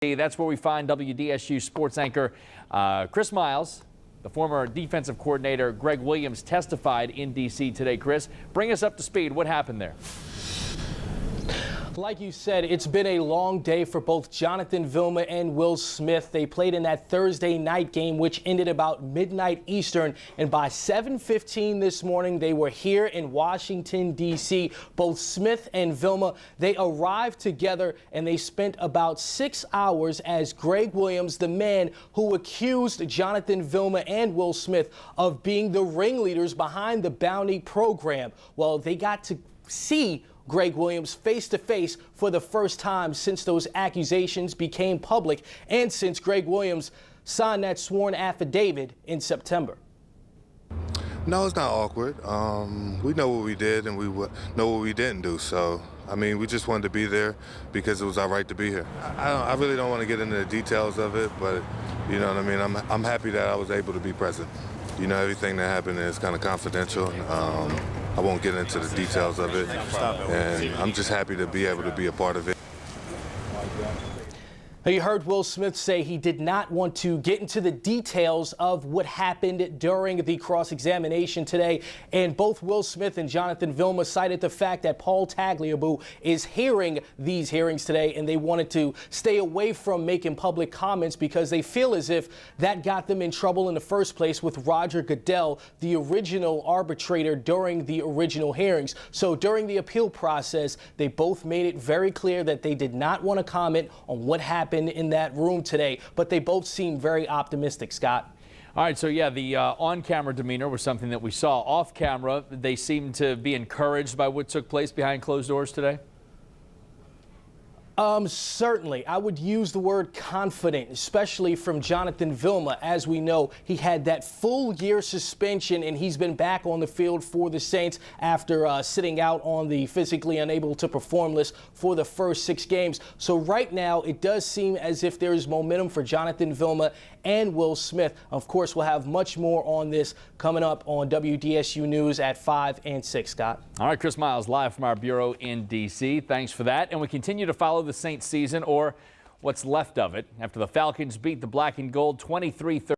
That's where we find WDSU sports anchor Chris Miles. The former defensive coordinator Gregg Williams testified in D.C. today. Chris, bring us up to speed. What happened there? Like you said, it's been a long day for both Jonathan Vilma and Will Smith. They played in that Thursday night game, which ended about midnight Eastern. And by 7:15 this morning, they were here in Washington, D.C. Both Smith and Vilma, they arrived together and they spent about 6 hours as Gregg Williams, the man who accused Jonathan Vilma and Will Smith of being the ringleaders behind the bounty program. Well, they got to see Gregg Williams face to face for the first time since those accusations became public and since Gregg Williams signed that sworn affidavit in September. No, it's not awkward. We know what we did and we know what we didn't do. So, I mean, we just wanted to be there because it was our right to be here. I really don't want to get into the details of it, but you know what I mean? I'm happy that I was able to be present. You know, everything that happened is kind of confidential. I won't get into the details of it, and I'm just happy to be able to be a part of it. You heard Will Smith say he did not want to get into the details of what happened during the cross-examination today. And both Will Smith and Jonathan Vilma cited the fact that Paul Tagliabue is hearing these hearings today, and they wanted to stay away from making public comments because they feel as if that got them in trouble in the first place with Roger Goodell, the original arbitrator during the original hearings. So during the appeal process, they both made it very clear that they did not want to comment on what happened in that room today, but they both seem very optimistic, Scott. All right, so yeah, the on-camera demeanor was something that we saw. Off-camera, they seemed to be encouraged by what took place behind closed doors today? Certainly. I would use the word confident, especially from Jonathan Vilma. As we know, he had that full year suspension and he's been back on the field for the Saints after sitting out on the physically unable to perform list for the first 6 games. So right now, it does seem as if there is momentum for Jonathan Vilma and Will Smith. Of course, we'll have much more on this coming up on WDSU News at 5 and 6, Scott. All right, Chris Miles live from our bureau in D.C. Thanks for that. And we continue to follow the Saints season, or what's left of it, after the Falcons beat the Black and Gold 23-30.